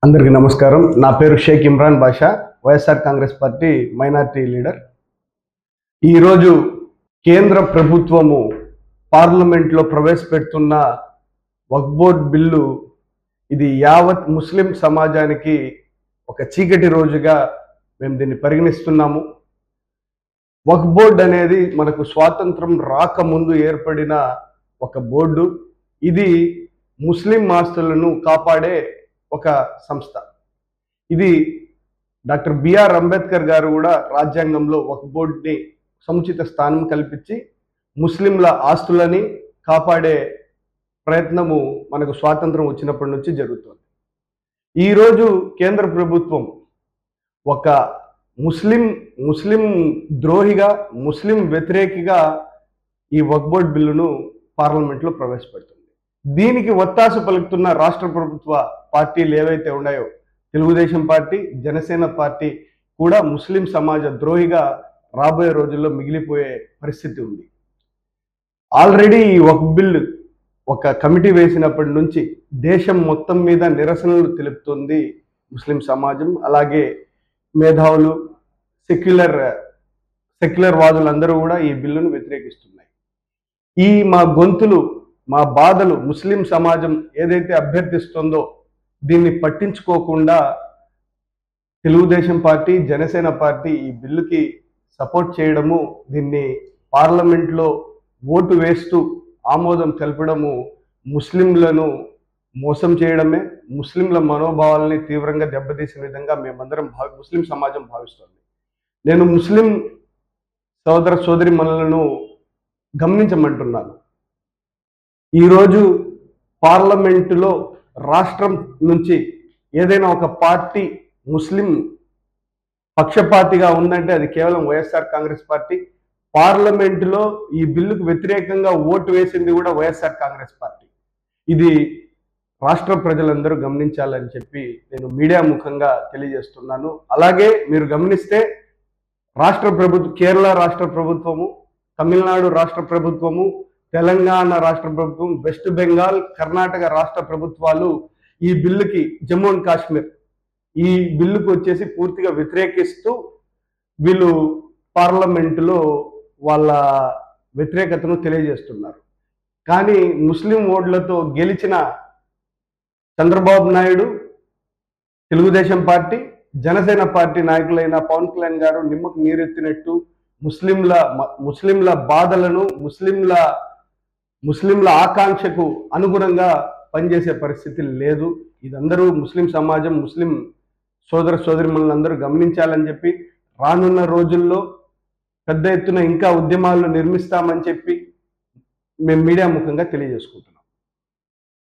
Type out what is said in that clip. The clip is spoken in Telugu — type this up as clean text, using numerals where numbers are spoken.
అందరికీ నమస్కారం. నా పేరు షేక్ ఇమ్రాన్ బాషా, వైఎస్ఆర్ కాంగ్రెస్ పార్టీ మైనారిటీ లీడర్. ఈరోజు కేంద్ర ప్రభుత్వము పార్లమెంట్లో ప్రవేశపెడుతున్న వక్ఫ్ బోర్డ్ బిల్లు ఇది యావత్ ముస్లిం సమాజానికి ఒక చీకటి రోజుగా మేము దీన్ని పరిగణిస్తున్నాము. వక్ఫ్ బోర్డ్ అనేది మనకు స్వాతంత్రం రాకముందు ఏర్పడిన ఒక బోర్డు. ఇది ముస్లిం ఆస్తులను కాపాడే ఒక సంస్థ. ఇది డాక్టర్ బిఆర్ అంబేద్కర్ గారు కూడా రాజ్యాంగంలో వక్ఫ్ బోర్డుని సముచిత స్థానం కల్పించి ముస్లింల ఆస్తులని కాపాడే ప్రయత్నము మనకు స్వాతంత్రం వచ్చినప్పటి నుంచి జరుగుతుంది. ఈరోజు కేంద్ర ప్రభుత్వం ఒక ముస్లిం ద్రోహిగా, ముస్లిం వ్యతిరేకిగా ఈ వక్ఫ్ బోర్డ్ బిల్లును పార్లమెంట్లో ప్రవేశపెడుతుంది. దీనికి ఒత్తాసు పలుకుతున్న రాష్ట్ర ప్రభుత్వ పార్టీలు ఏవైతే ఉన్నాయో, తెలుగుదేశం పార్టీ, జనసేన పార్టీ కూడా ముస్లిం సమాజ ద్రోహిగా రాబోయే రోజుల్లో మిగిలిపోయే పరిస్థితి ఉంది. ఆల్రెడీ ఈ వక్ఫ్ బిల్లు ఒక కమిటీ వేసినప్పటి నుంచి దేశం మొత్తం మీద నిరసనలు తెలుపుతుంది ముస్లిం సమాజం. అలాగే మేధావులు, సెక్యులర్ వాదులందరూ కూడా ఈ బిల్లును వ్యతిరేకిస్తున్నాయి. ఈ మా గొంతులు, మా బాధలు ముస్లిం సమాజం ఏదైతే అభ్యర్థిస్తుందో దీన్ని పట్టించుకోకుండా తెలుగుదేశం పార్టీ, జనసేన పార్టీ ఈ బిల్లుకి సపోర్ట్ చేయడము, దీన్ని పార్లమెంట్లో ఓటు వేస్తూ ఆమోదం తెలపడము ముస్లింలను మోసం చేయడమే, ముస్లింల మనోభావాలని తీవ్రంగా దెబ్బతీసే విధంగా మేమందరం ముస్లిం సమాజం భావిస్తుంది. నేను ముస్లిం సోదర సోదరీమణులను గమనించమంటున్నాను. ఈరోజు పార్లమెంటులో రాష్ట్రం నుంచి ఏదైనా ఒక పార్టీ ముస్లిం పక్షపాతిగా ఉందంటే అది కేవలం వైఎస్ఆర్ కాంగ్రెస్ పార్టీ. పార్లమెంటులో ఈ బిల్లుకు వ్యతిరేకంగా ఓటు వేసింది కూడా వైఎస్ఆర్ కాంగ్రెస్ పార్టీ. ఇది రాష్ట్ర ప్రజలందరూ గమనించాలని చెప్పి నేను మీడియా ముఖంగా తెలియజేస్తున్నాను. అలాగే మీరు గమనిస్తే కేరళ రాష్ట్ర ప్రభుత్వము, తమిళనాడు రాష్ట్ర ప్రభుత్వము, తెలంగాణ రాష్ట్ర ప్రభుత్వం, వెస్ట్ బెంగాల్, కర్ణాటక రాష్ట్ర ప్రభుత్వాలు ఈ బిల్లుకి, జమ్మూ అండ్ కాశ్మీర్ ఈ బిల్లుకు వచ్చేసి పూర్తిగా వ్యతిరేకిస్తూ వీళ్ళు పార్లమెంటులో వాళ్ళ వ్యతిరేకతను తెలియజేస్తున్నారు. కానీ ముస్లిం ఓట్లతో గెలిచిన చంద్రబాబు నాయుడు, తెలుగుదేశం పార్టీ, జనసేన పార్టీ నాయకులైన పవన్ కళ్యాణ్ గారు నిమ్మకు నీరెత్తినట్టు ముస్లింల బాధలను, ముస్లింల ఆకాంక్షకు అనుగుణంగా పనిచేసే పరిస్థితి లేదు. ఇదందరూ ముస్లిం సమాజం, ముస్లిం సోదర సోదరిమణులందరూ గమనించాలని చెప్పి రానున్న రోజుల్లో పెద్ద ఎత్తున ఇంకా ఉద్యమాలను నిర్మిస్తామని చెప్పి మేము మీడియా ముఖంగా తెలియజేసుకుంటాం.